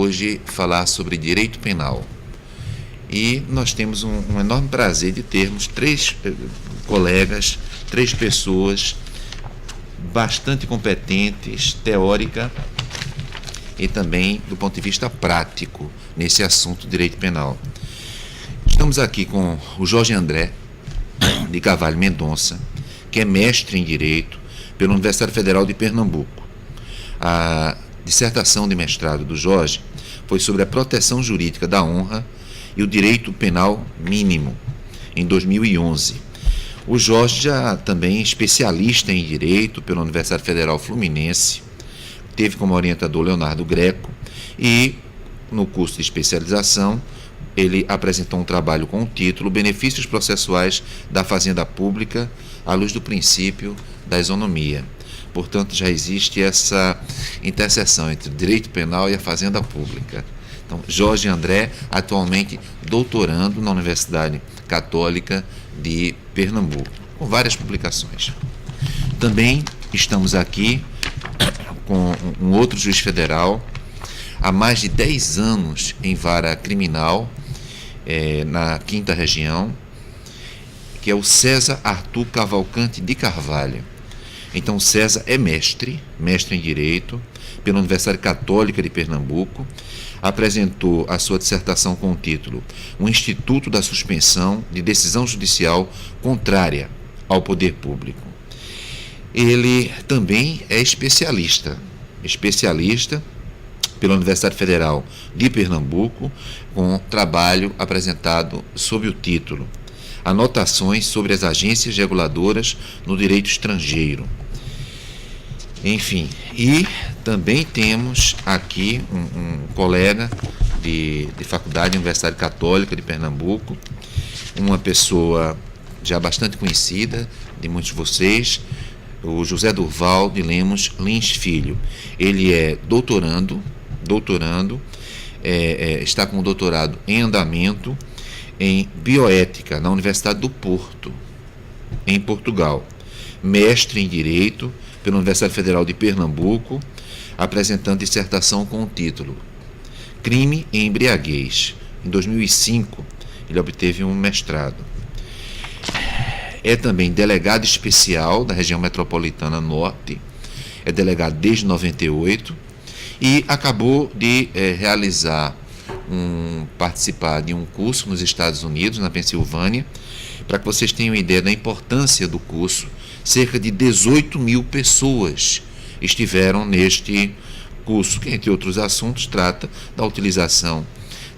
hoje falar sobre direito penal. E nós temos um enorme prazer de termos três colegas, três pessoas bastante competentes, teórica e também do ponto de vista prático nesse assunto direito penal. Estamos aqui com o Jorge André de Carvalho Mendonça, que é mestre em Direito pela Universidade Federal de Pernambuco. A dissertação de mestrado do Jorge foi sobre a proteção jurídica da honra e o direito penal mínimo, em 2011. O Jorge já também é especialista em Direito pela Universidade Federal Fluminense, teve como orientador Leonardo Greco e, no curso de especialização, ele apresentou um trabalho com o título Benefícios Processuais da Fazenda Pública à luz do princípio da isonomia. Portanto, já existe essa interseção entre o direito penal e a fazenda pública. Então, Jorge André, atualmente doutorando na Universidade Católica de Pernambuco, com várias publicações. Também estamos aqui com um outro juiz federal, há mais de 10 anos em vara criminal, na 5ª Região, que é o César Arthur Cavalcante de Carvalho. Então, César é mestre em Direito pela Universidade Católica de Pernambuco, apresentou a sua dissertação com o título O Instituto da Suspensão de Decisão Judicial Contrária ao Poder Público. Ele também é especialista pela Universidade Federal de Pernambuco, com trabalho apresentado sob o título Anotações sobre as agências reguladoras no direito estrangeiro. Enfim, e também temos aqui um colega de faculdade, Universidade Católica de Pernambuco, uma pessoa já bastante conhecida de muitos de vocês, o José Durval de Lemos Lins Filho. Ele é doutorando, está com o doutorado em andamento em bioética na Universidade do Porto, em Portugal. Mestre em Direito pela Universidade Federal de Pernambuco, apresentando dissertação com o título Crime e Embriaguez. Em 2005, ele obteve um mestrado. É também delegado especial da região metropolitana norte, é delegado desde 98 e acabou de participar de um curso nos Estados Unidos, na Pensilvânia. Para que vocês tenham ideia da importância do curso, cerca de 18 mil pessoas estiveram neste curso, que, entre outros assuntos, trata da utilização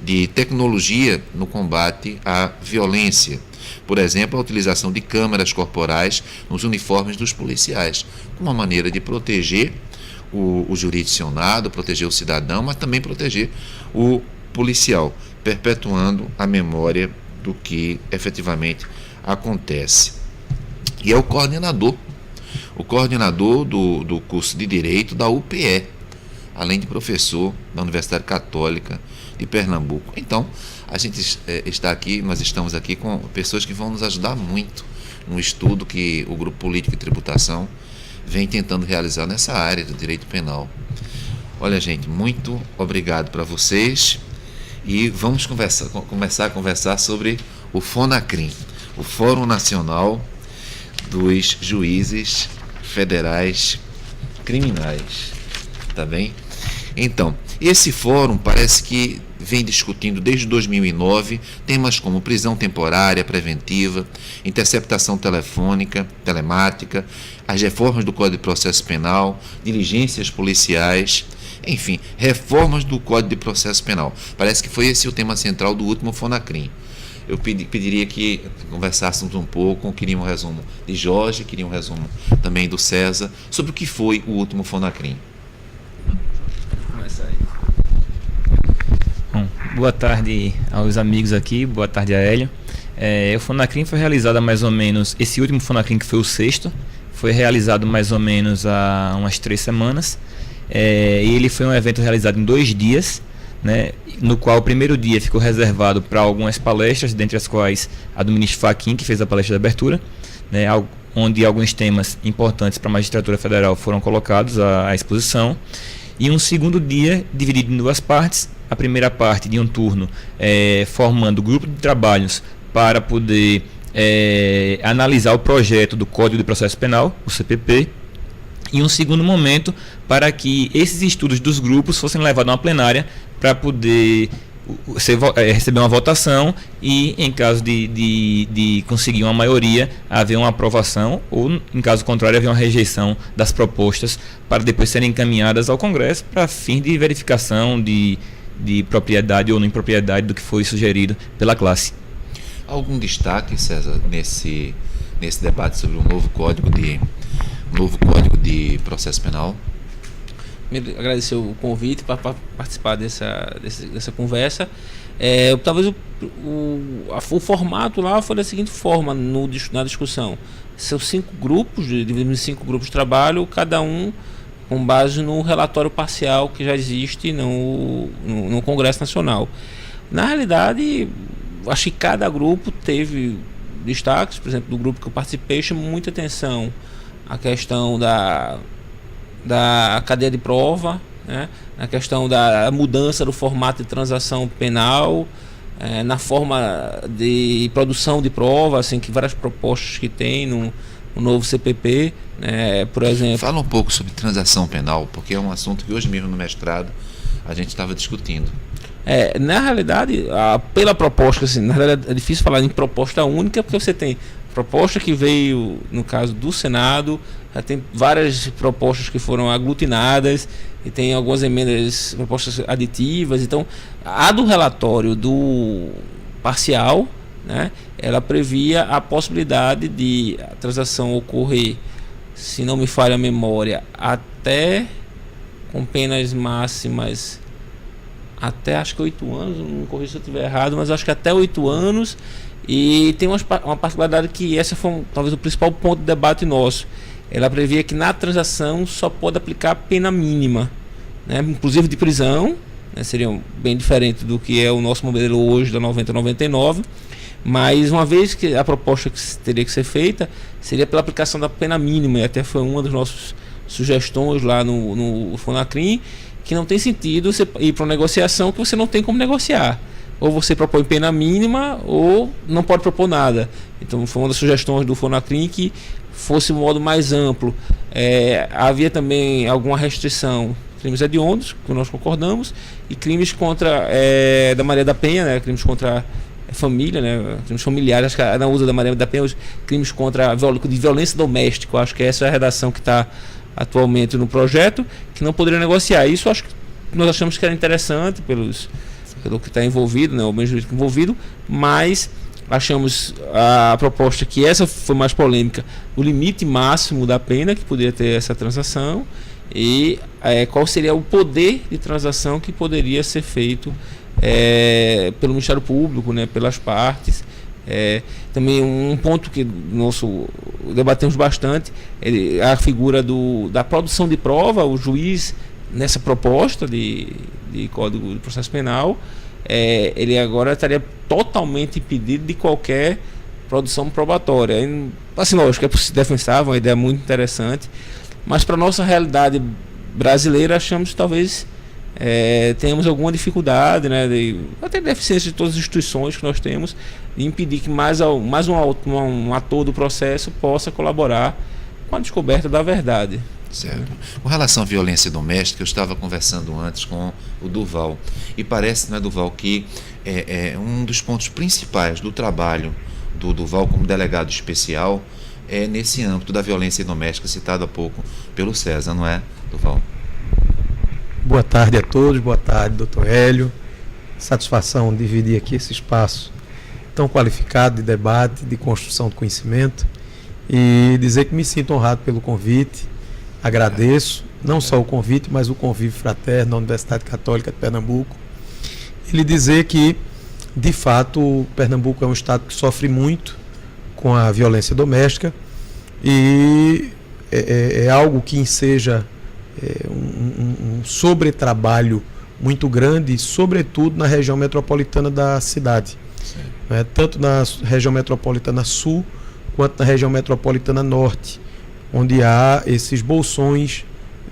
de tecnologia no combate à violência. Por exemplo, a utilização de câmeras corporais nos uniformes dos policiais, como uma maneira de proteger o jurisdicionado, proteger o cidadão, mas também proteger o policial, perpetuando a memória do que efetivamente acontece. E é o coordenador do curso de Direito da UPE, além de professor da Universidade Católica de Pernambuco. Então, a gente nós estamos aqui com pessoas que vão nos ajudar muito no estudo que o Grupo Política e Tributação vem tentando realizar nessa área do direito penal. Olha, gente, muito obrigado para vocês e vamos começar a conversar sobre o FONACRIM, o Fórum Nacional dos Juízes Federais Criminais, tá bem? Então, esse fórum parece que vem discutindo desde 2009 temas como prisão temporária, preventiva, interceptação telefônica, telemática, as reformas do Código de Processo Penal, diligências policiais, enfim, reformas do Código de Processo Penal. Parece que foi esse o tema central do último FONACRIM. Eu pediria que conversássemos um pouco, queria um resumo de Jorge, queria um resumo também do César, sobre o que foi o último FONACRIM. Bom, boa tarde aos amigos aqui, boa tarde a Hélio. O FONACRIM foi realizado há mais ou menos, esse último FONACRIM que foi o sexto, foi realizado mais ou menos há umas 3 semanas. E ele foi um evento realizado em 2 dias, né, no qual o primeiro dia ficou reservado para algumas palestras, dentre as quais a do ministro Fachin, que fez a palestra de abertura, né, onde alguns temas importantes para a magistratura federal foram colocados à exposição. e um segundo dia dividido em duas partes. A primeira parte de um turno formando grupo de trabalhos para poder analisar o projeto do Código de Processo Penal, o CPP, e um segundo momento para que esses estudos dos grupos fossem levados a uma plenária para poder receber uma votação e, em caso de conseguir uma maioria, haver uma aprovação ou, em caso contrário, haver uma rejeição das propostas para depois serem encaminhadas ao Congresso para fim de verificação de propriedade ou não impropriedade do que foi sugerido pela classe. Algum destaque, César, nesse debate sobre o novo Código de Processo Penal? Agradecer o convite para participar dessa conversa. Talvez o formato lá foi da seguinte forma na discussão. São 5 grupos, dividimos em 5 grupos de trabalho, cada um com base no relatório parcial que já existe no Congresso Nacional. Na realidade, acho que cada grupo teve destaques. Por exemplo, do grupo que eu participei, chamou muita atenção a questão da cadeia de prova, né? A questão da mudança do formato de transação penal, na forma de produção de prova, assim, que várias propostas que tem no novo CPP, por exemplo. Fala um pouco sobre transação penal, porque é um assunto que hoje mesmo no mestrado a gente estava discutindo. Na realidade, pela proposta, assim, na realidade é difícil falar em proposta única, porque você tem proposta que veio, no caso do Senado, já tem várias propostas que foram aglutinadas e tem algumas emendas, propostas aditivas. Então, a do relatório do parcial, né, ela previa a possibilidade de a transação ocorrer, se não me falha a memória, até com penas máximas até acho que 8 anos, não corrija se eu estiver errado, mas acho que até 8 anos. E tem uma particularidade que essa foi talvez o principal ponto de debate nosso. Ela previa que na transação só pode aplicar a pena mínima, né, inclusive de prisão, né, seria bem diferente do que é o nosso modelo hoje da 90/99, mas uma vez que a proposta que teria que ser feita seria pela aplicação da pena mínima, e até foi uma das nossas sugestões lá no Fonacrim, que não tem sentido você ir para uma negociação que você não tem como negociar. Ou você propõe pena mínima ou não pode propor nada. Então foi uma das sugestões do Fonacrim que fosse um modo mais amplo. Havia também alguma restrição, crimes hediondos, que nós concordamos, e crimes contra da Maria da Penha, né, crimes contra a família, né, crimes familiares, acho que não usa da Maria da Penha, os crimes contra de violência doméstica. Eu acho que essa é a redação que está atualmente no projeto, que não poderia negociar. Isso acho que nós achamos que era interessante pelo que está envolvido, né, o bem jurídico envolvido, mas achamos a proposta que essa foi mais polêmica, o limite máximo da pena que poderia ter essa transação e qual seria o poder de transação que poderia ser feito pelo Ministério Público, né, pelas partes. Também um ponto que debatemos bastante é a figura da produção de prova. O juiz, nessa proposta de Código de Processo Penal, ele agora estaria totalmente impedido de qualquer produção probatória. Assim, lógico, é defensável, uma ideia muito interessante, mas para a nossa realidade brasileira achamos que talvez temos alguma dificuldade, né, até deficiência de todas as instituições que nós temos, de impedir que mais um ator do processo possa colaborar com a descoberta da verdade. Certo. Com relação à violência doméstica, eu estava conversando antes com o Durval, e parece, né, Durval, que um dos pontos principais do trabalho do Durval como delegado especial é nesse âmbito da violência doméstica citado há pouco pelo César, não é, Durval? Boa tarde a todos, boa tarde, doutor Hélio. Satisfação dividir aqui esse espaço tão qualificado de debate, de construção de conhecimento, e dizer que me sinto honrado pelo convite. Agradeço não só o convite, mas o convívio fraterno da Universidade Católica de Pernambuco. Ele dizer que, de fato, Pernambuco é um estado que sofre muito com a violência doméstica e é algo que enseja um sobretrabalho muito grande, sobretudo na região metropolitana da cidade, tanto na região metropolitana sul quanto na região metropolitana norte, onde há esses bolsões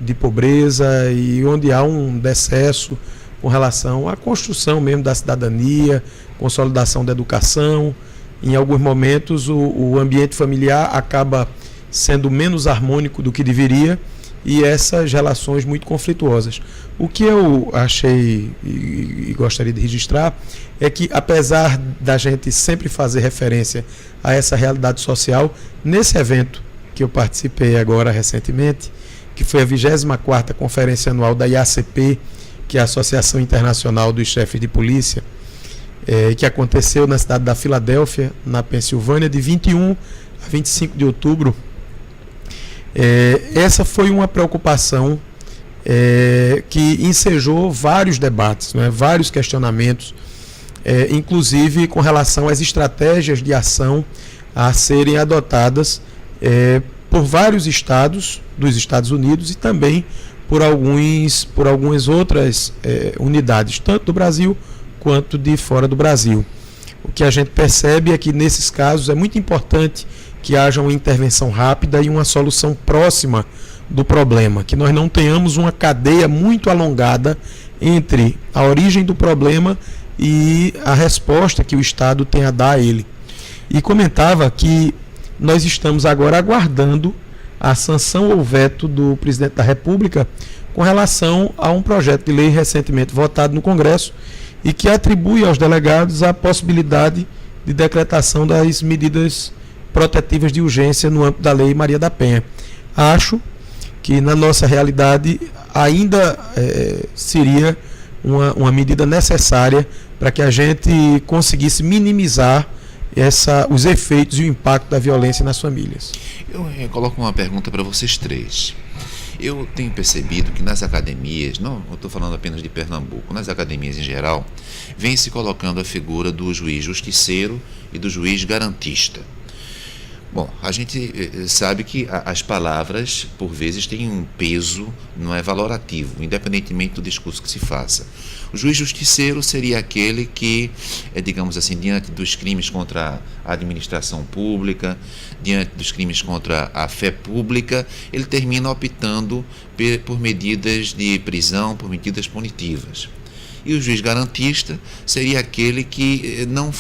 de pobreza e onde há um decesso com relação à construção mesmo da cidadania, consolidação da educação. Em alguns momentos o ambiente familiar acaba sendo menos harmônico do que deveria e essas relações muito conflituosas. O que eu achei e gostaria de registrar é que, apesar da gente sempre fazer referência a essa realidade social, nesse evento que eu participei agora recentemente, que foi a 24ª Conferência Anual da IACP, que é a Associação Internacional dos Chefes de Polícia, que aconteceu na cidade da Filadélfia, na Pensilvânia, de 21 a 25 de outubro. Essa foi uma preocupação que ensejou vários debates, né, vários questionamentos, inclusive com relação às estratégias de ação a serem adotadas por vários estados dos Estados Unidos e também por algumas outras unidades, tanto do Brasil quanto de fora do Brasil. O que a gente percebe é que nesses casos é muito importante que haja uma intervenção rápida e uma solução próxima do problema, que nós não tenhamos uma cadeia muito alongada entre a origem do problema e a resposta que o Estado tem a dar a ele. E comentava que nós estamos agora aguardando a sanção ou veto do presidente da República com relação a um projeto de lei recentemente votado no Congresso e que atribui aos delegados a possibilidade de decretação das medidas protetivas de urgência no âmbito da Lei Maria da Penha. Acho que na nossa realidade ainda seria uma medida necessária para que a gente conseguisse minimizar os efeitos e o impacto da violência nas famílias. Eu coloco uma pergunta para vocês três. Eu tenho percebido que nas academias, não estou falando apenas de Pernambuco, nas academias em geral, vem se colocando a figura do juiz justiceiro e do juiz garantista. Bom, a gente sabe que as palavras, por vezes, têm um peso, não é valorativo, independentemente do discurso que se faça. O juiz justiceiro seria aquele que, digamos assim, diante dos crimes contra a administração pública, diante dos crimes contra a fé pública, ele termina optando por medidas de prisão, por medidas punitivas. E o juiz garantista seria aquele que não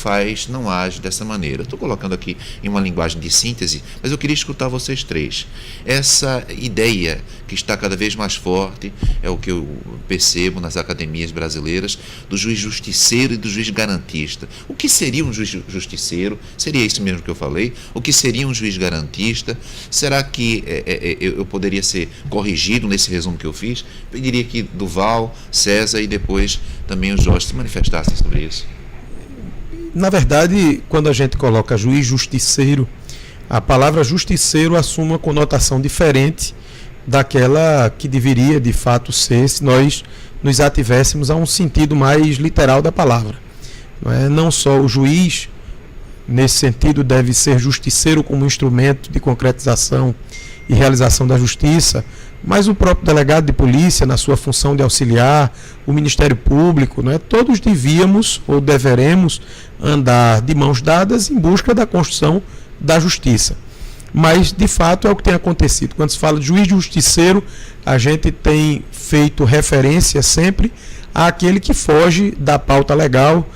age dessa maneira. Estou colocando aqui em uma linguagem de síntese, mas eu queria escutar vocês três. Essa ideia que está cada vez mais forte, é o que eu percebo nas academias brasileiras, do juiz justiceiro e do juiz garantista. O que seria um juiz justiceiro? Seria isso mesmo que eu falei? O que seria um juiz garantista? Será que eu poderia ser corrigido nesse resumo que eu fiz? Eu diria que Duval, César e depois também os Jorge se manifestassem sobre isso. Na verdade, quando a gente coloca juiz justiceiro, a palavra justiceiro assume uma conotação diferente daquela que deveria de fato ser se nós nos ativéssemos a um sentido mais literal da palavra. Não só o juiz, nesse sentido, deve ser justiceiro como instrumento de concretização e realização da justiça, mas o próprio delegado de polícia, na sua função de auxiliar, o Ministério Público, todos devíamos ou deveremos andar de mãos dadas em busca da construção da justiça. Mas, de fato, é o que tem acontecido. Quando se fala de juiz justiceiro, a gente tem feito referência sempre àquele que foge da pauta legal,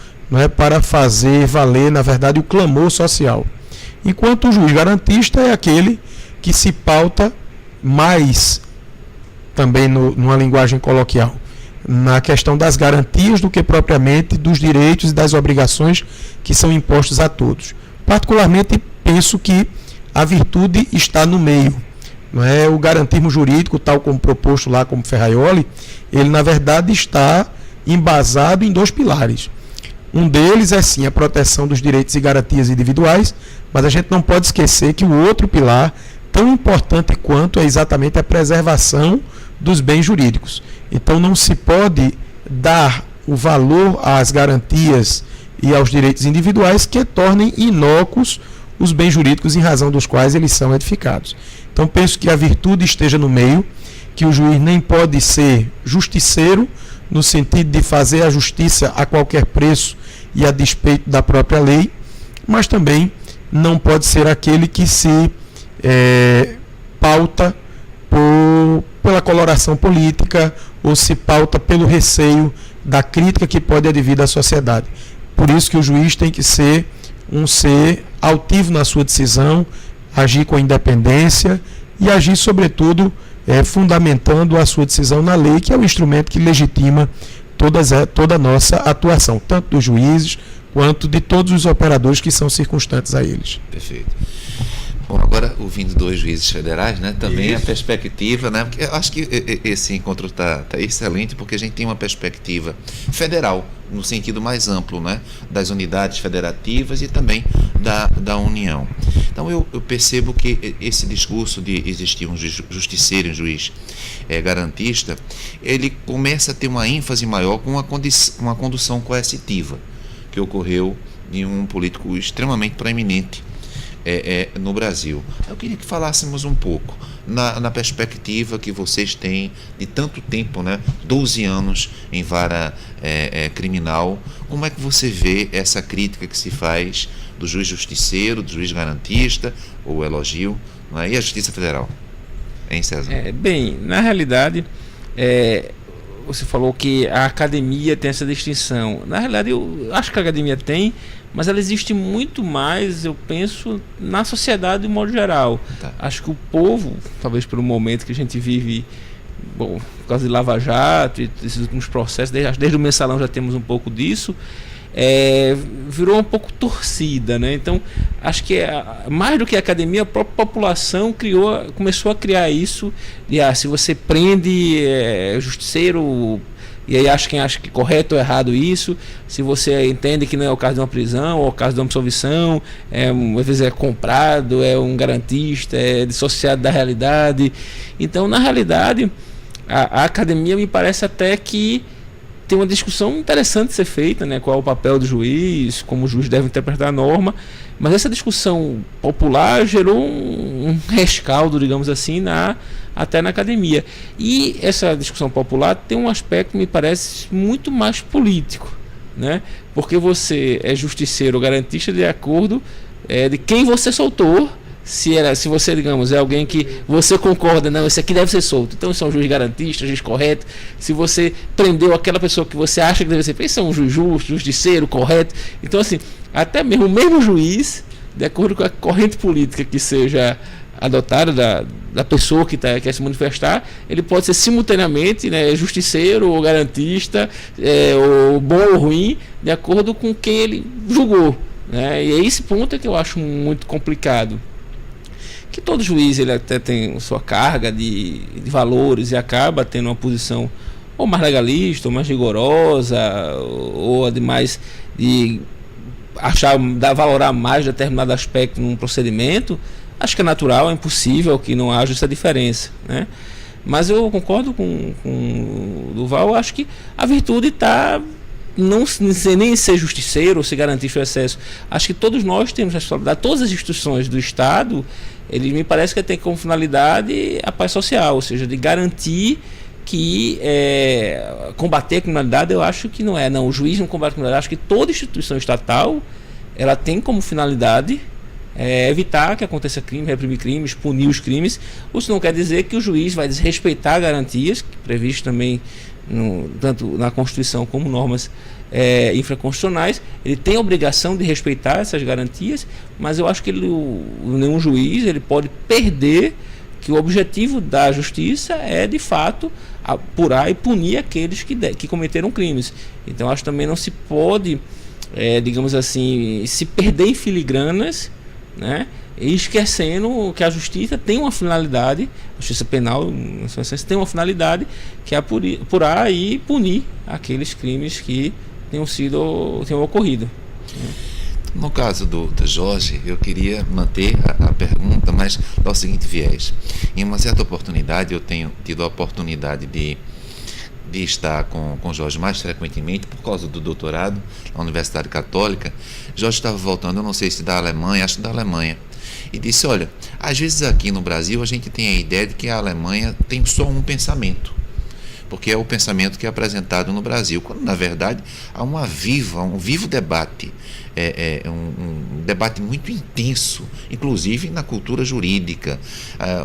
para fazer valer, na verdade, o clamor social. Enquanto o juiz garantista é aquele que se pauta mais, também numa linguagem coloquial, na questão das garantias do que propriamente dos direitos e das obrigações que são impostos a todos. Particularmente, penso que a virtude está no meio. O garantismo jurídico, tal como proposto lá como Ferraioli, ele na verdade está embasado em dois pilares. Um deles é sim a proteção dos direitos e garantias individuais, mas a gente não pode esquecer que o outro pilar, tão importante quanto, é exatamente a preservação dos bens jurídicos. Então não se pode dar o valor às garantias e aos direitos individuais que tornem inócuos os bens jurídicos em razão dos quais eles são edificados. Então penso que a virtude esteja no meio, que o juiz nem pode ser justiceiro, no sentido de fazer a justiça a qualquer preço e a despeito da própria lei, mas também não pode ser aquele que se pauta pela coloração política ou se pauta pelo receio da crítica que pode advir da sociedade. Por isso que o juiz tem que ser um ser altivo na sua decisão, agir com independência e agir, sobretudo, fundamentando a sua decisão na lei, que é o instrumento que legitima toda a nossa atuação, tanto dos juízes quanto de todos os operadores que são circunstantes a eles. Perfeito. Bom, agora ouvindo dois juízes federais, né, também a perspectiva, né, porque eu acho que esse encontro está excelente, porque a gente tem uma perspectiva federal, no sentido mais amplo, né, das unidades federativas e também da União. Então eu percebo que esse discurso de existir um justiceiro, um juiz garantista, ele começa a ter uma ênfase maior com uma condução coercitiva, que ocorreu de um político extremamente proeminente no Brasil. Eu queria que falássemos um pouco na perspectiva que vocês têm de tanto tempo, né, 12 anos em vara criminal. Como é que você vê essa crítica que se faz do juiz justiceiro, do juiz garantista, ou elogio, não é? E a Justiça Federal? Hein, César? Bem, na realidade, você falou que a academia tem essa distinção. Na realidade, eu acho que a academia tem, mas ela existe muito mais, eu penso, na sociedade de modo geral. Tá. Acho que o povo, talvez pelo momento que a gente vive, por causa de Lava Jato e desses últimos processos, desde o Mensalão já temos um pouco disso, virou um pouco torcida, né? Então, acho que mais do que a academia, a própria população começou a criar isso, de se você prende justiceiro, e aí quem acha que correto ou errado isso, se você entende que não é o caso de uma prisão ou o caso de uma absolvição, às vezes é comprado, é um garantista, é dissociado da realidade. Então, na realidade, a academia me parece até que tem uma discussão interessante de ser feita, né? Qual é o papel do juiz, como o juiz deve interpretar a norma, mas essa discussão popular gerou um rescaldo, digamos assim, até na academia. E essa discussão popular tem um aspecto que me parece muito mais político, né? Porque você é justiceiro ou garantista de acordo de quem você soltou. Se você, digamos, é alguém que você concorda, não, esse aqui deve ser solto, então esse é um juiz garantista, juiz correto. Se você prendeu aquela pessoa que você acha que deve ser, esse é um juiz justo, justiceiro, correto. Então, assim, até mesmo o mesmo juiz, de acordo com a corrente política que seja adotada da pessoa que quer se manifestar, ele pode ser simultaneamente, né, justiceiro ou garantista, ou bom ou ruim, de acordo com quem ele julgou, né? E é esse ponto que eu acho muito complicado. Que todo juiz ele até tem sua carga de valores e acaba tendo uma posição ou mais legalista, ou mais rigorosa, ou ademais de valorar mais determinado aspecto num procedimento. Acho que é natural, é impossível que não haja essa diferença, né? Mas eu concordo com o Duval, acho que a virtude está não nem ser justiceiro ou ser garantista do excesso. Acho que todos nós temos responsabilidade, todas as instituições do Estado, ele me parece que tem como finalidade a paz social, ou seja, de garantir que combater a criminalidade, eu acho que não é. Não, o juiz não combate a criminalidade. Acho que toda instituição estatal ela tem como finalidade evitar que aconteça crime, reprimir crimes, punir os crimes. Isso não quer dizer que o juiz vai desrespeitar garantias, previstas também tanto na Constituição como normas infraconstitucionais. Ele tem a obrigação de respeitar essas garantias, mas eu acho que nenhum juiz ele pode perder que o objetivo da justiça é de fato apurar e punir aqueles que cometeram crimes. Então acho que também não se pode, digamos assim, se perder em filigranas, né? E esquecendo que a justiça tem uma finalidade, a justiça penal tem uma finalidade que é apurar e punir aqueles crimes que tenham ocorrido. No caso do Jorge, eu queria manter a pergunta, mas dá o seguinte viés. Em uma certa oportunidade, eu tenho tido a oportunidade de estar com o Jorge mais frequentemente, por causa do doutorado na Universidade Católica. Jorge estava voltando, eu não sei se da Alemanha, acho que da Alemanha, e disse, olha, às vezes aqui no Brasil a gente tem a ideia de que a Alemanha tem só um pensamento. porque é o pensamento que é apresentado no Brasil, quando na verdade há um vivo debate, um debate muito intenso, inclusive na cultura jurídica,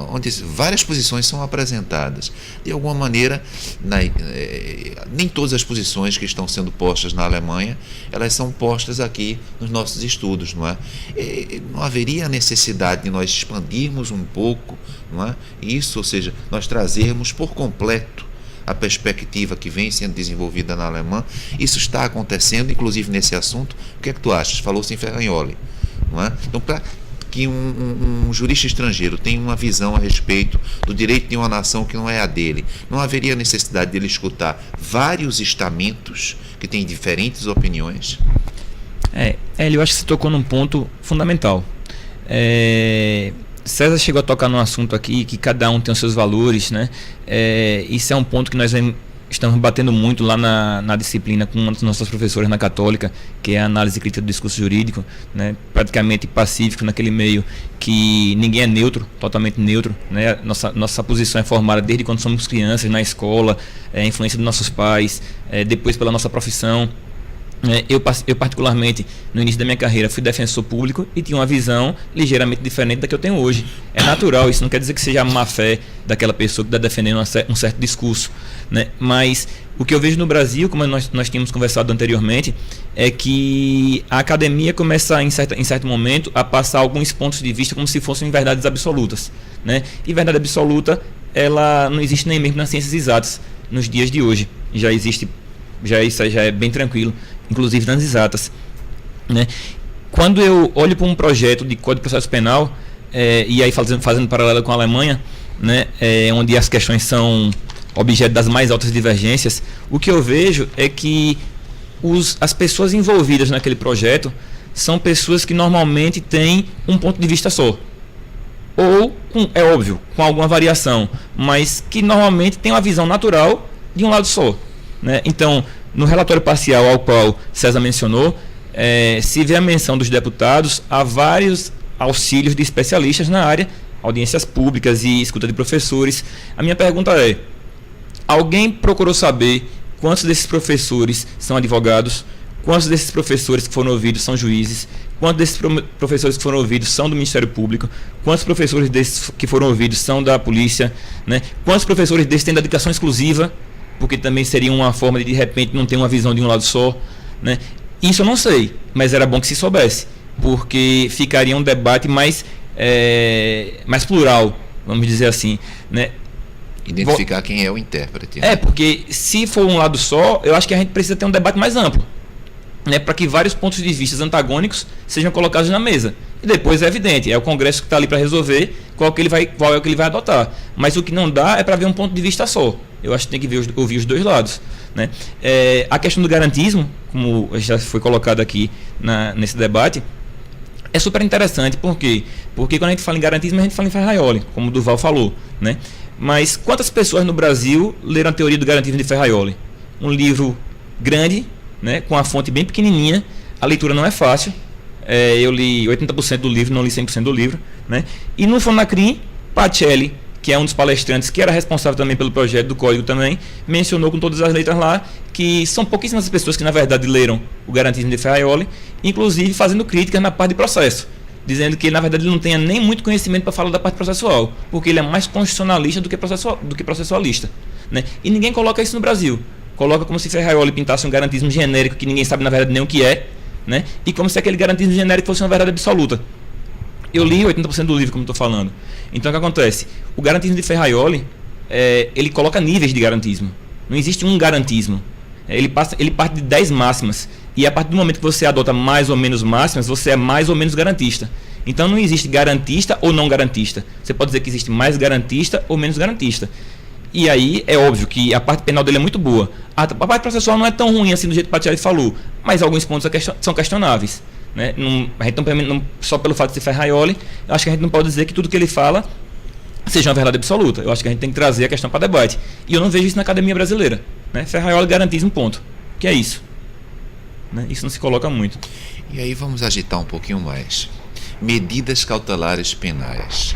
onde várias posições são apresentadas. De alguma maneira, nem todas as posições que estão sendo postas na Alemanha, elas são postas aqui nos nossos estudos, não é? Não haveria necessidade de nós expandirmos um pouco, não é? Isso, ou seja, nós trazermos por completo a perspectiva que vem sendo desenvolvida na Alemanha. Isso está acontecendo, inclusive nesse assunto. O que é que tu achas? Falou-se em Ferrajoli, não é? Então, para que um jurista estrangeiro tenha uma visão a respeito do direito de uma nação que não é a dele, não haveria necessidade dele escutar vários estamentos que têm diferentes opiniões? Eu acho que você tocou num ponto fundamental. César chegou a tocar num assunto aqui que cada um tem os seus valores, né? Isso é um ponto que nós estamos batendo muito lá na disciplina com uma das nossas professoras na Católica, que é a análise crítica do discurso jurídico, né? Praticamente pacífico naquele meio que ninguém é neutro, totalmente neutro, né? Nossa posição é formada desde quando somos crianças, na escola, a influência dos nossos pais, depois pela nossa profissão. Eu particularmente, no início da minha carreira, fui defensor público e tinha uma visão ligeiramente diferente da que eu tenho hoje. É natural, isso não quer dizer que seja a má fé daquela pessoa que está defendendo um certo discurso, né? Mas o que eu vejo no Brasil, como nós tínhamos conversado anteriormente, é que a academia começa, em certo momento, a passar alguns pontos de vista como se fossem verdades absolutas, né? E verdade absoluta, ela não existe nem mesmo nas ciências exatas nos dias de hoje. Isso já é bem tranquilo, inclusive nas exatas, né? Quando eu olho para um projeto de Código de Processo Penal, e aí fazendo paralelo com a Alemanha, né, onde as questões são objeto das mais altas divergências, o que eu vejo é que as pessoas envolvidas naquele projeto são pessoas que normalmente têm um ponto de vista só, ou, é óbvio, com alguma variação, mas que normalmente tem uma visão natural de um lado só, né? Então, no relatório parcial ao qual César mencionou, se vê a menção dos deputados a vários auxílios de especialistas na área, audiências públicas e escuta de professores. A minha pergunta é: alguém procurou saber quantos desses professores são advogados, quantos desses professores que foram ouvidos são juízes, quantos desses professores que foram ouvidos são do Ministério Público, quantos professores desses que foram ouvidos são da polícia, né? Quantos professores desses têm dedicação exclusiva, porque também seria uma forma de repente não ter uma visão de um lado só, né? Isso eu não sei, mas era bom que se soubesse, porque ficaria um debate mais plural, vamos dizer assim, né? Identificar quem é o intérprete, né? Porque se for um lado só, eu acho que a gente precisa ter um debate mais amplo, né, para que vários pontos de vista antagônicos sejam colocados na mesa. E depois é evidente, é o Congresso que está ali para resolver qual é o que ele vai adotar. Mas o que não dá é para ver um ponto de vista só. Eu acho que tem que ouvir os dois lados, né? A questão do garantismo, como já foi colocado aqui nesse debate, é super interessante. Por quê? Porque quando a gente fala em garantismo, a gente fala em Ferrajoli, como o Duval falou, né? Mas quantas pessoas no Brasil leram a teoria do garantismo de Ferrajoli? Um livro grande, né, com a fonte bem pequenininha, a leitura não é fácil. Eu li 80% do livro, não li 100% do livro, né? E no Fonacrim, Pacelli, que é um dos palestrantes, que era responsável também pelo projeto do código também, mencionou com todas as letras lá que são pouquíssimas pessoas que na verdade leram o garantismo de Ferrajoli, inclusive fazendo críticas na parte de processo, dizendo que na verdade ele não tenha nem muito conhecimento para falar da parte processual, porque ele é mais constitucionalista do que processualista, né? E ninguém coloca isso no Brasil. Coloca como se Ferrajoli pintasse um garantismo genérico que ninguém sabe na verdade nem o que é, né? E como se aquele garantismo genérico fosse uma verdade absoluta. Eu li 80% do livro, como estou falando. Então o que acontece? O garantismo de Ferrajoli, ele coloca níveis de garantismo. Não existe um garantismo. Ele parte de 10 máximas. E a partir do momento que você adota mais ou menos máximas, você é mais ou menos garantista. Então não existe garantista ou não garantista. Você pode dizer que existe mais garantista ou menos garantista. E aí é óbvio que a parte penal dele é muito boa. A parte processual não é tão ruim assim do jeito que o Pacelli falou, mas alguns pontos são questionáveis, né? A gente não, só pelo fato de ser Ferrajoli, eu acho que a gente não pode dizer que tudo que ele fala seja uma verdade absoluta. Eu acho que a gente tem que trazer a questão para debate. E eu não vejo isso na academia brasileira, né? Ferrajoli garantismo, ponto. Que é isso, né? Isso não se coloca muito. E aí vamos agitar um pouquinho mais. Medidas cautelares penais.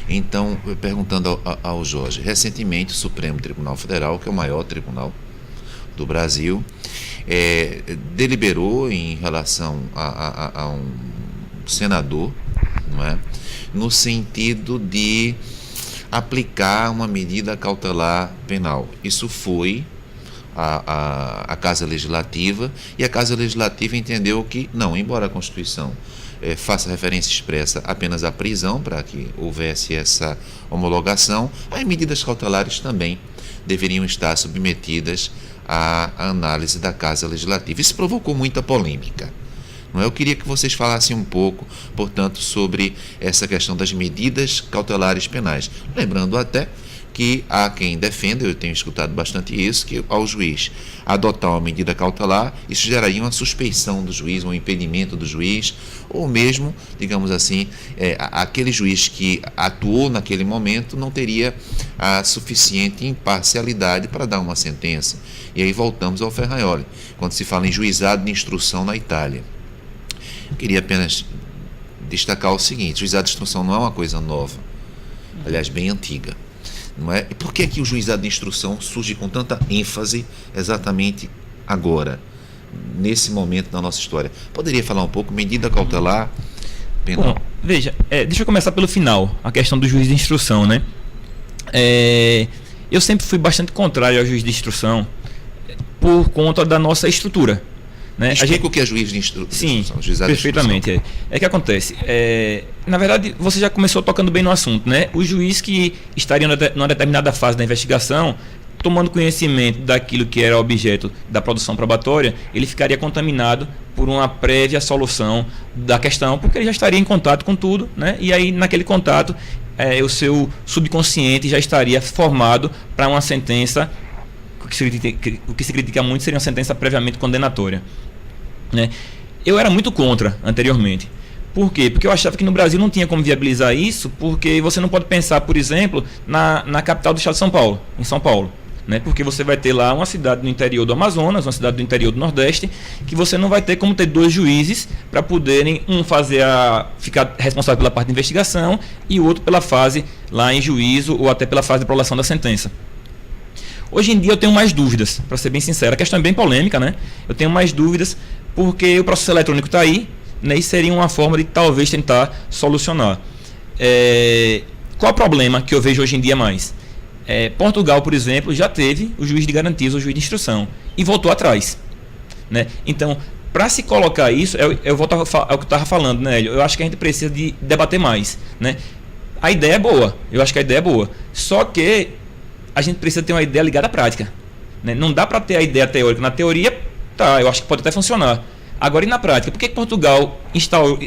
Então, perguntando ao Jorge, recentemente o Supremo Tribunal Federal, que é o maior tribunal do Brasil, deliberou em relação a um senador, não é? No sentido de aplicar uma medida cautelar penal. Isso foi a Casa Legislativa, e a Casa Legislativa entendeu que não, embora a Constituição faça referência expressa apenas à prisão, para que houvesse essa homologação, as medidas cautelares também deveriam estar submetidas à análise da Casa Legislativa. Isso provocou muita polêmica. Eu queria que vocês falassem um pouco, portanto, sobre essa questão das medidas cautelares penais. Lembrando até que há quem defenda, eu tenho escutado bastante isso, que ao juiz adotar uma medida cautelar, isso geraria uma suspeição do juiz, um impedimento do juiz, ou mesmo, digamos assim, aquele juiz que atuou naquele momento não teria a suficiente imparcialidade para dar uma sentença. E aí voltamos ao Ferraioli, quando se fala em juizado de instrução na Itália. Eu queria apenas destacar o seguinte: juizado de instrução não é uma coisa nova, aliás, bem antiga. Não é? E por que o juizado de instrução surge com tanta ênfase exatamente agora, nesse momento da nossa história? Poderia falar um pouco, medida cautelar penal? Bom, veja, deixa eu começar pelo final, a questão do juiz de instrução, né? Eu sempre fui bastante contrário ao juiz de instrução por conta da nossa estrutura. Né? Explica o que é juiz de instrução. Sim, perfeitamente. É que acontece. Na verdade, você já começou tocando bem no assunto, né? O juiz que estaria numa determinada fase da investigação, tomando conhecimento daquilo que era objeto da produção probatória, ele ficaria contaminado por uma prévia solução da questão, porque ele já estaria em contato com tudo, né? E aí, naquele contato, o seu subconsciente já estaria formado para uma sentença. O que se critica muito seria uma sentença previamente condenatória, né? Eu era muito contra anteriormente. Por quê? Porque eu achava que no Brasil não tinha como viabilizar isso, porque você não pode pensar, por exemplo, na capital do estado de São Paulo, em São Paulo, né? Porque você vai ter lá uma cidade no interior do Amazonas, uma cidade do interior do Nordeste, que você não vai ter como ter dois juízes para poderem ficar responsável pela parte de investigação e o outro pela fase lá em juízo ou até pela fase de prolação da sentença. Hoje em dia eu tenho mais dúvidas, para ser bem sincero. A questão é bem polêmica, né? Eu tenho mais dúvidas porque o processo eletrônico está aí, né? E seria uma forma de talvez tentar solucionar. Qual o problema que eu vejo hoje em dia mais? Portugal, por exemplo, já teve o juiz de garantias, o juiz de instrução, e voltou atrás, né? Então, para se colocar isso, eu volto ao que eu estava falando, né, Hélio? Eu acho que a gente precisa de debater mais, né? A ideia é boa, eu acho que a ideia é boa, só que a gente precisa ter uma ideia ligada à prática, né? Não dá para ter a ideia teórica. Na teoria, eu acho que pode até funcionar. Agora, e na prática? Por que Portugal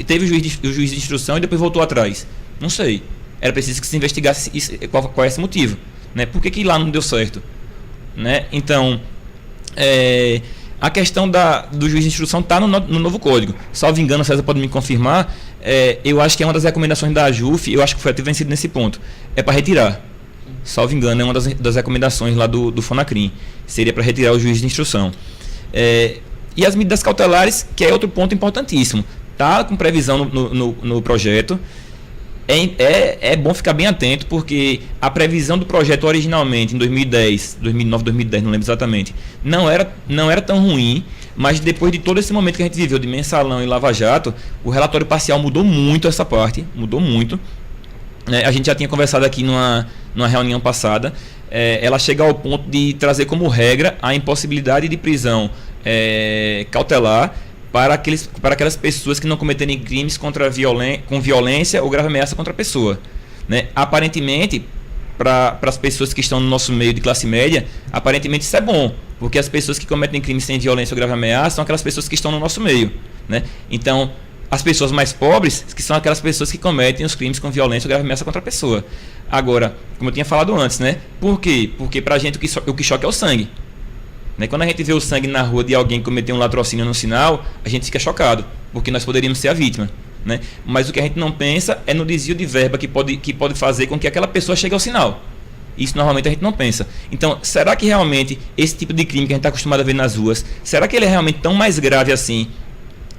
teve o juiz de instrução e depois voltou atrás? Não sei. Era preciso que se investigasse qual é esse motivo, né? Por que lá não deu certo, né? Então, a questão do juiz de instrução está no novo código. Salvo engano, César pode me confirmar, eu acho que é uma das recomendações da AJUF, eu acho que foi até vencido nesse ponto, é para retirar. Salvo engano, é uma das recomendações lá do Fonacrim. Seria para retirar o juiz de instrução. E as medidas cautelares, que é outro ponto importantíssimo. Está com previsão no projeto. É bom ficar bem atento, porque a previsão do projeto originalmente, em 2010, 2009, 2010, não lembro exatamente, não era tão ruim, mas depois de todo esse momento que a gente viveu de mensalão e lava-jato, o relatório parcial mudou muito essa parte, mudou muito. A gente já tinha conversado aqui numa reunião passada, ela chega ao ponto de trazer como regra a impossibilidade de prisão cautelar para aquelas pessoas que não cometerem crimes com violência ou grave ameaça contra a pessoa, né? Aparentemente, para as pessoas que estão no nosso meio de classe média, aparentemente isso é bom, porque as pessoas que cometem crimes sem violência ou grave ameaça são aquelas pessoas que estão no nosso meio, né? Então, as pessoas mais pobres, que são aquelas pessoas que cometem os crimes com violência ou grave ameaça contra a pessoa. Agora, como eu tinha falado antes, né? Por quê? Porque pra gente o que choca é o sangue, né? Quando a gente vê o sangue na rua de alguém que cometeu um latrocínio no sinal, a gente fica chocado, porque nós poderíamos ser a vítima, né? Mas o que a gente não pensa é no desvio de verba que pode fazer com que aquela pessoa chegue ao sinal. Isso normalmente a gente não pensa. Então, será que realmente esse tipo de crime que a gente está acostumado a ver nas ruas, será que ele é realmente tão mais grave assim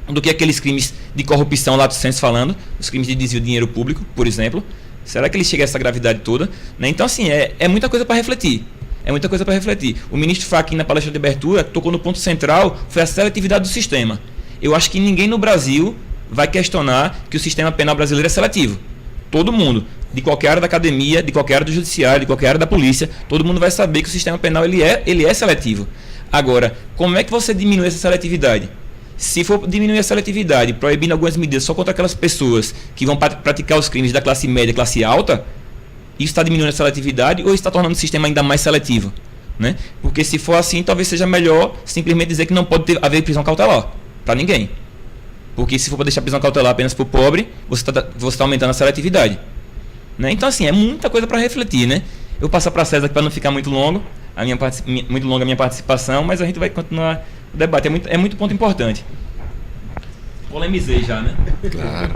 do que aqueles crimes de corrupção, lato sensu falando, os crimes de desvio de dinheiro público, por exemplo? Será que ele chega a essa gravidade toda? Né? Então, assim, é muita coisa para refletir. É muita coisa para refletir. O ministro Fachin, na palestra de abertura, tocou no ponto central, foi a seletividade do sistema. Eu acho que ninguém no Brasil vai questionar que o sistema penal brasileiro é seletivo. Todo mundo, de qualquer área da academia, de qualquer área do judiciário, de qualquer área da polícia, todo mundo vai saber que o sistema penal ele é seletivo. Agora, como é que você diminui essa seletividade? Se for diminuir a seletividade, proibindo algumas medidas só contra aquelas pessoas que vão praticar os crimes da classe média e classe alta, isso está diminuindo a seletividade ou está tornando o sistema ainda mais seletivo? Né? Porque se for assim, talvez seja melhor simplesmente dizer que não pode haver prisão cautelar para ninguém. Porque se for para deixar a prisão cautelar apenas para o pobre, você está aumentando a seletividade. Né? Então, assim, é muita coisa para refletir. Né? Eu vou passar para César para não ficar muito longa a minha participação, mas a gente vai continuar o debate. É muito ponto importante. Polemizei já, né? Claro.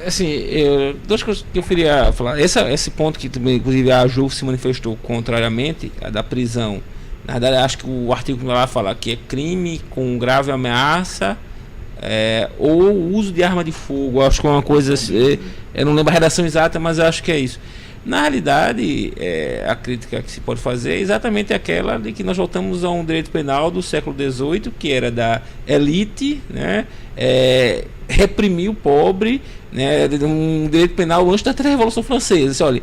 Assim, duas coisas que eu queria falar. Esse ponto que também, inclusive, a Ju se manifestou contrariamente, a da prisão. Na verdade, acho que o artigo que ela fala que é crime com grave ameaça ou uso de arma de fogo. Acho que é uma coisa assim, eu não lembro a redação exata, mas acho que é isso. Na realidade, a crítica que se pode fazer é exatamente aquela de que nós voltamos a um direito penal do século XVIII, que era da elite, né? Reprimir o pobre, né? Um direito penal antes da Revolução Francesa. Olha,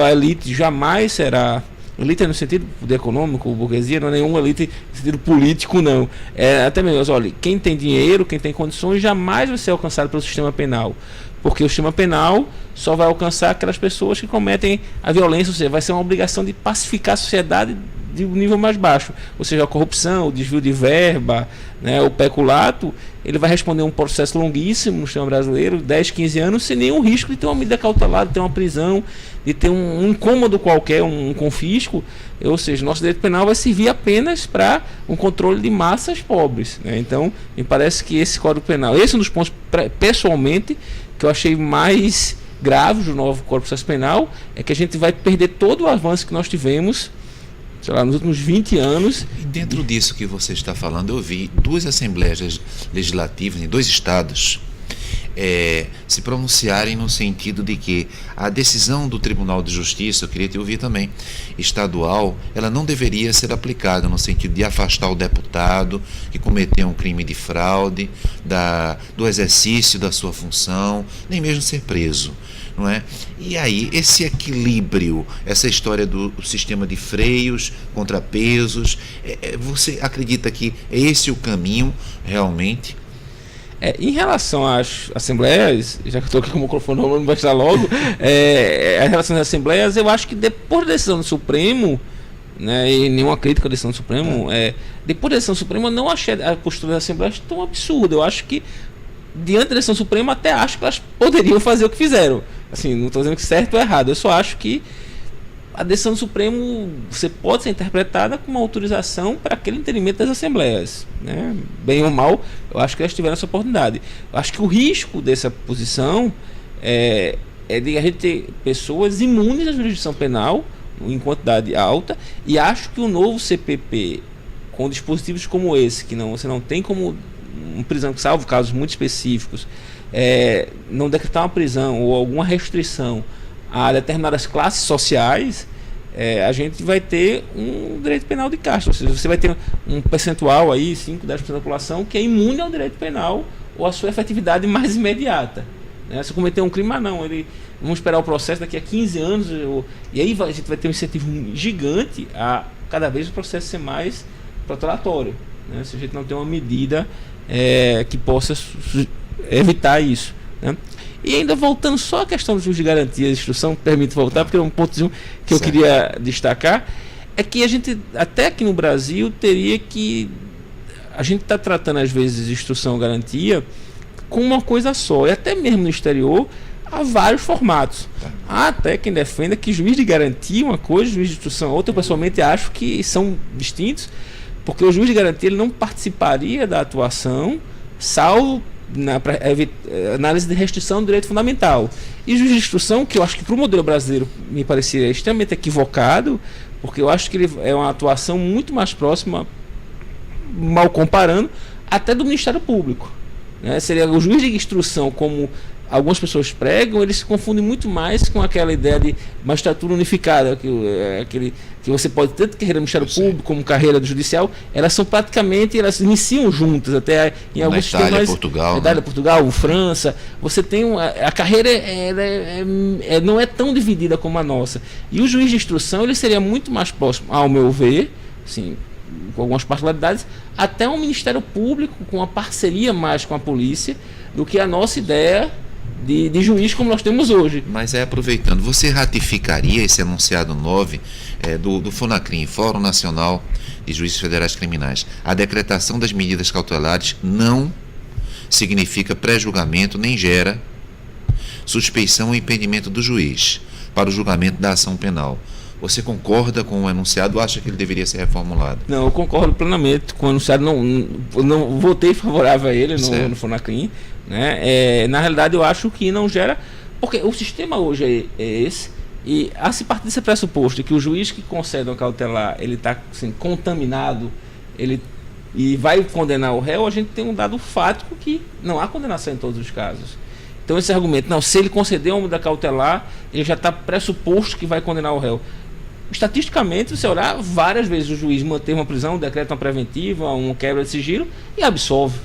a elite jamais será... Elite é no sentido econômico, burguesia, não é nenhuma elite no sentido político, não. Até mesmo, olha, quem tem dinheiro, quem tem condições, jamais vai ser alcançado pelo sistema penal. Porque o sistema penal só vai alcançar aquelas pessoas que cometem a violência, ou seja, vai ser uma obrigação de pacificar a sociedade de um nível mais baixo. Ou seja, a corrupção, o desvio de verba, né, o peculato, ele vai responder um processo longuíssimo no sistema brasileiro, 10, 15 anos, sem nenhum risco de ter uma medida cautelar, de ter uma prisão, de ter um incômodo qualquer, um confisco. Ou seja, nosso direito penal vai servir apenas para um controle de massas pobres. Né? Então, me parece que esse Código Penal, esse é um dos pontos, pessoalmente, que eu achei mais graves do novo Código de Processo Penal, é que a gente vai perder todo o avanço que nós tivemos, sei lá, nos últimos 20 anos. E dentro disso que você está falando, eu vi duas assembleias legislativas em 2 estados se pronunciarem no sentido de que a decisão do Tribunal de Justiça, eu queria te ouvir também, estadual, ela não deveria ser aplicada no sentido de afastar o deputado que cometeu um crime de fraude do exercício da sua função, nem mesmo ser preso. Não é? E aí, esse equilíbrio, essa história do sistema de freios, contrapesos, você acredita que é esse o caminho realmente? Em relação às assembleias, já que eu estou aqui com o microfone, não vai estar logo, em relação às assembleias, eu acho que depois da decisão do Supremo, né, e nenhuma crítica à decisão do Supremo, depois da decisão do Supremo, eu não achei a postura das assembleias tão absurda. Eu acho que, diante da decisão do Supremo, até acho que elas poderiam fazer o que fizeram. Assim, não estou dizendo que certo ou errado, eu só acho que a decisão do Supremo você pode ser interpretada como uma autorização para aquele entendimento das assembleias, né? Bem ou mal, eu acho que elas tiveram essa oportunidade. Eu acho que o risco dessa posição é de a gente ter pessoas imunes à jurisdição penal em quantidade alta, e acho que o novo CPP, com dispositivos como esse, que você não tem como uma prisão, salvo casos muito específicos, não decretar uma prisão ou alguma restrição a determinadas classes sociais, a gente vai ter um direito penal de casta. Ou seja, você vai ter um percentual aí, 5, 10% da população que é imune ao direito penal ou à sua efetividade mais imediata. Né? Se cometer um crime, vamos esperar o processo daqui a 15 anos, e aí a gente vai ter um incentivo gigante a cada vez o processo ser mais protelatório, né? Se a gente não tem uma medida que possa evitar isso, né? E ainda voltando só à questão do juiz de garantia de instrução, permite voltar, porque é um ponto que eu queria destacar, é que a gente, até aqui no Brasil, teria que... A gente está tratando, às vezes, de instrução garantia com uma coisa só, e até mesmo no exterior, há vários formatos. Há até quem defenda que juiz de garantia é uma coisa, juiz de instrução outra. Eu, pessoalmente, acho que são distintos, porque o juiz de garantia ele não participaria da atuação, salvo na análise de restrição do direito fundamental. E juiz de instrução, que eu acho que para o modelo brasileiro me parecia extremamente equivocado, porque eu acho que ele é uma atuação muito mais próxima, mal comparando, até do Ministério Público, né? Seria o juiz de instrução como algumas pessoas pregam, eles se confundem muito mais com aquela ideia de magistratura unificada, que você pode tanto carreira no Ministério Público como carreira do Judicial, elas são praticamente, elas iniciam juntas, até em alguns sistemas. Portugal, Itália, Portugal, França, você tem a carreira não é tão dividida como a nossa. E o juiz de instrução, ele seria muito mais próximo, ao meu ver, assim, com algumas particularidades, até um Ministério Público com uma parceria mais com a polícia, do que a nossa ideia de juiz como nós temos hoje. Mas aproveitando, você ratificaria esse enunciado 9 do FONACRIM, Fórum Nacional de Juízes Federais Criminais? A decretação das medidas cautelares não significa pré-julgamento, nem gera suspeição ou impedimento do juiz para o julgamento da ação penal. Você concorda com o enunciado ou acha que ele deveria ser reformulado? Não, eu concordo plenamente com o enunciado. Não votei favorável a ele no FONACRIM, né? Na realidade, eu acho que não gera, porque o sistema hoje é esse, e a se partir desse pressuposto que o juiz que concede uma cautelar, ele está assim, contaminado, e vai condenar o réu, a gente tem um dado fático que não há condenação em todos os casos. Então esse argumento, não, se ele conceder uma medida cautelar, ele já está pressuposto que vai condenar o réu. Estatisticamente, você olhar, várias vezes o juiz mantém uma prisão, decreta uma preventiva, uma quebra de sigilo e absolve.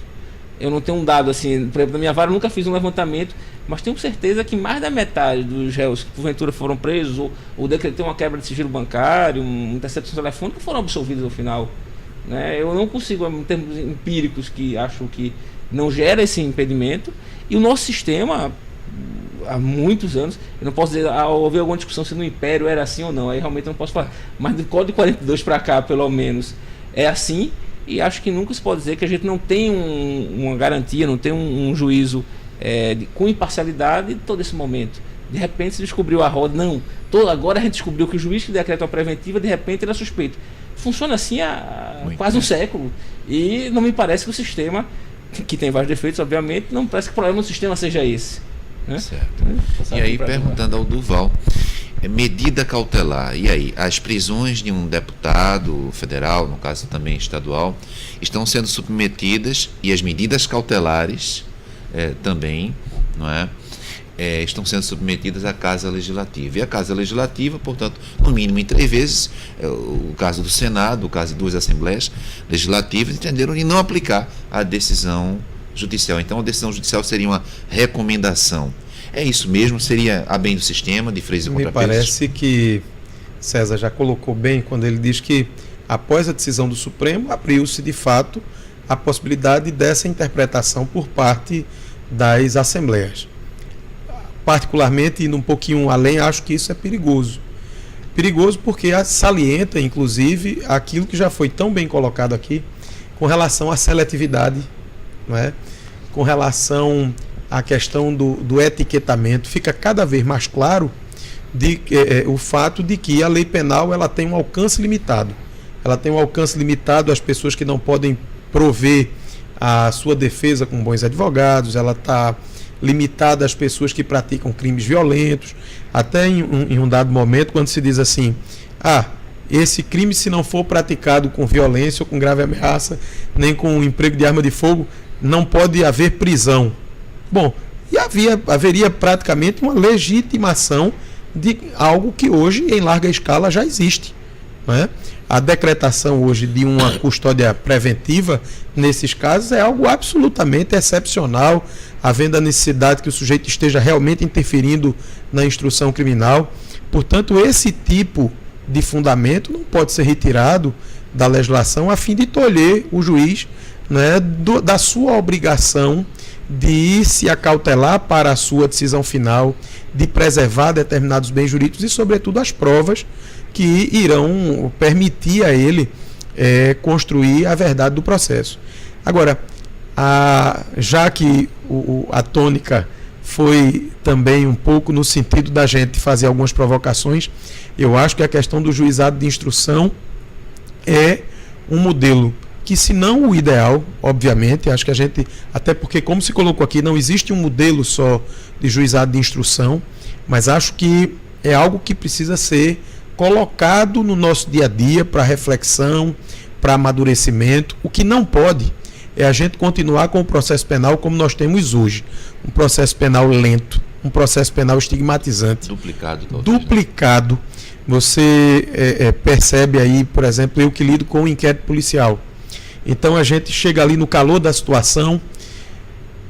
Eu não tenho um dado assim, por exemplo, na minha vara eu nunca fiz um levantamento, mas tenho certeza que mais da metade dos réus que porventura foram presos ou decretei uma quebra de sigilo bancário, uma interceptação telefônica, foram absolvidos ao final. Né? Eu não consigo, em termos empíricos, que acho que não gera esse impedimento, e o nosso sistema, há muitos anos, eu não posso dizer, houve alguma discussão se no Império era assim ou não, aí realmente eu não posso falar, mas do Código de 42 para cá, pelo menos, é assim, e acho que nunca se pode dizer que a gente não tem uma garantia, não tem um juízo com imparcialidade em todo esse momento. De repente se descobriu a roda, agora a gente descobriu que o juiz que decreta uma preventiva, de repente ele é suspeito. Funciona assim há quase um século, e não me parece que o sistema, que tem vários defeitos, obviamente, não parece que o problema do sistema seja esse. Né? Certo. E aí, perguntando ao Duval, medida cautelar, e aí, as prisões de um deputado federal, no caso também estadual, estão sendo submetidas, e as medidas cautelares também, não é? Estão sendo submetidas à Casa Legislativa. E a Casa Legislativa, portanto, no mínimo em 3 vezes, o caso do Senado, o caso de 2 Assembleias Legislativas, entenderam de não aplicar a decisão judicial. Então, a decisão judicial seria uma recomendação. É isso mesmo? Seria a bem do sistema, de freios e contrapesos? Me parece que César já colocou bem quando ele diz que, após a decisão do Supremo, abriu-se, de fato, a possibilidade dessa interpretação por parte das Assembleias. Particularmente, indo um pouquinho além, acho que isso é perigoso. Perigoso porque salienta, inclusive, aquilo que já foi tão bem colocado aqui, com relação à seletividade, não é? Com relação à questão do etiquetamento. Fica cada vez mais claro o fato de que a lei penal ela tem um alcance limitado. Ela tem um alcance limitado às pessoas que não podem prover a sua defesa com bons advogados, ela está limitada às pessoas que praticam crimes violentos, até em um dado momento, quando se diz assim, esse crime, se não for praticado com violência ou com grave ameaça, nem com emprego de arma de fogo, não pode haver prisão. Bom, e haveria praticamente uma legitimação de algo que hoje, em larga escala, já existe. Não é? A decretação hoje de uma custódia preventiva, nesses casos, é algo absolutamente excepcional, havendo a necessidade que o sujeito esteja realmente interferindo na instrução criminal. Portanto, esse tipo de fundamento não pode ser retirado da legislação a fim de tolher o juiz, né, da sua obrigação de se acautelar para a sua decisão final, de preservar determinados bens jurídicos e, sobretudo, as provas que irão permitir a ele construir a verdade do processo. Agora, já que a tônica foi também um pouco no sentido da gente fazer algumas provocações, eu acho que a questão do juizado de instrução é um modelo que, se não o ideal, obviamente, acho que a gente, até porque, como se colocou aqui, não existe um modelo só de juizado de instrução, mas acho que é algo que precisa ser colocado no nosso dia a dia para reflexão, para amadurecimento. O que não pode é a gente continuar com o processo penal como nós temos hoje. Um processo penal lento, um processo penal estigmatizante. Duplicado, talvez. Duplicado. Você percebe aí, por exemplo, eu que lido com o inquérito policial. Então a gente chega ali no calor da situação,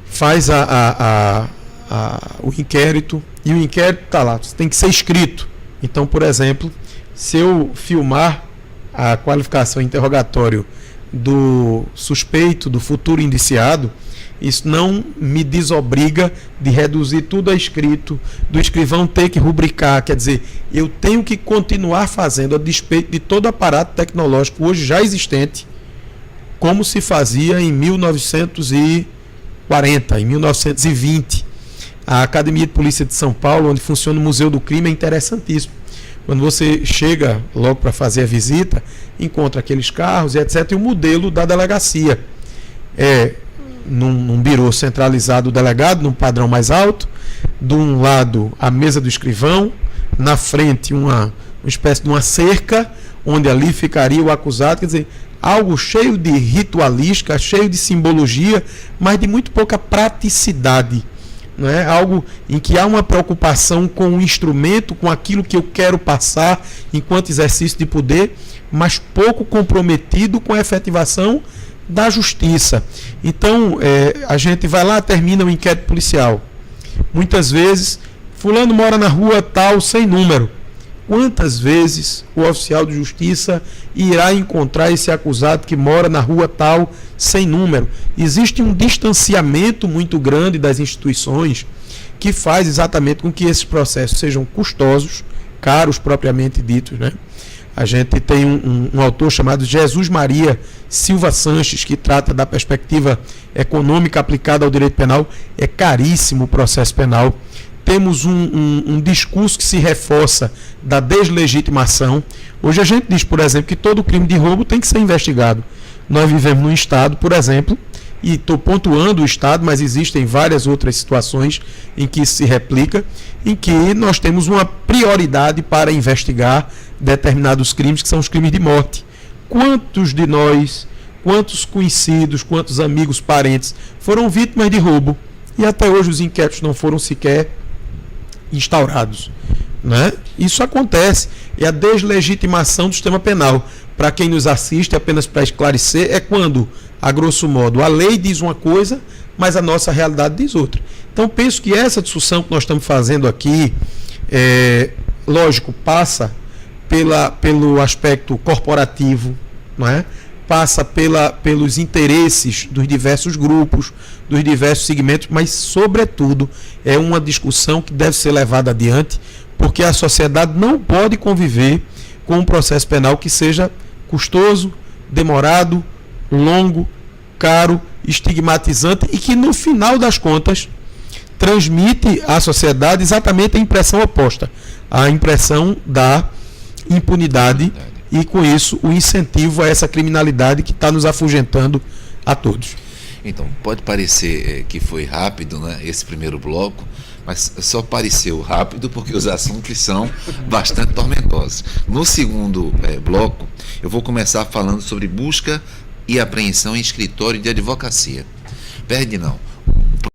faz o inquérito, e o inquérito está lá, tem que ser escrito. Então, por exemplo, se eu filmar a qualificação interrogatório do suspeito, do futuro indiciado, isso não me desobriga de reduzir tudo a escrito, do escrivão ter que rubricar. Quer dizer, eu tenho que continuar fazendo a despeito de todo aparato tecnológico hoje já existente, como se fazia em 1940, em 1920. A Academia de Polícia de São Paulo, onde funciona o Museu do Crime, é interessantíssimo. Quando você chega logo para fazer a visita, encontra aqueles carros e etc. E o modelo da delegacia num birô centralizado, o delegado, num padrão mais alto, de um lado a mesa do escrivão, na frente uma espécie de uma cerca, onde ali ficaria o acusado. Quer dizer, algo cheio de ritualística, cheio de simbologia, mas de muito pouca praticidade. Não é? Algo em que há uma preocupação com o instrumento, com aquilo que eu quero passar enquanto exercício de poder, mas pouco comprometido com a efetivação da justiça. Então, a gente vai lá, termina o inquérito policial. Muitas vezes, fulano mora na rua tal, sem número. Quantas vezes o oficial de justiça irá encontrar esse acusado que mora na rua tal, sem número? Existe um distanciamento muito grande das instituições que faz exatamente com que esses processos sejam custosos, caros propriamente ditos, né? A gente tem um autor chamado Jesus Maria Silva Sanches, que trata da perspectiva econômica aplicada ao direito penal. É caríssimo o processo penal. Temos um discurso que se reforça da deslegitimação. Hoje a gente diz, por exemplo, que todo crime de roubo tem que ser investigado. Nós vivemos num estado, por exemplo, e estou pontuando o estado, mas existem várias outras situações em que isso se replica, em que nós temos uma prioridade para investigar determinados crimes, que são os crimes de morte. Quantos de nós, quantos conhecidos, quantos amigos, parentes foram vítimas de roubo e até hoje os inquéritos não foram sequer instaurados, né? Isso acontece, é a deslegitimação do sistema penal. Para quem nos assiste, apenas para esclarecer, é quando, a grosso modo, a lei diz uma coisa, mas a nossa realidade diz outra. Então penso que essa discussão que nós estamos fazendo aqui, lógico, passa pelo aspecto corporativo, não é? Passa pelos interesses dos diversos grupos, dos diversos segmentos, mas, sobretudo, é uma discussão que deve ser levada adiante, porque a sociedade não pode conviver com um processo penal que seja custoso, demorado, longo, caro, estigmatizante e que, no final das contas, transmite à sociedade exatamente a impressão oposta, a impressão da impunidade. E, com isso, o incentivo a essa criminalidade que está nos afugentando a todos. Então, pode parecer que foi rápido, né, esse primeiro bloco, mas só pareceu rápido porque os assuntos são bastante tormentosos. No segundo bloco, eu vou começar falando sobre busca e apreensão em escritório de advocacia. Perde não.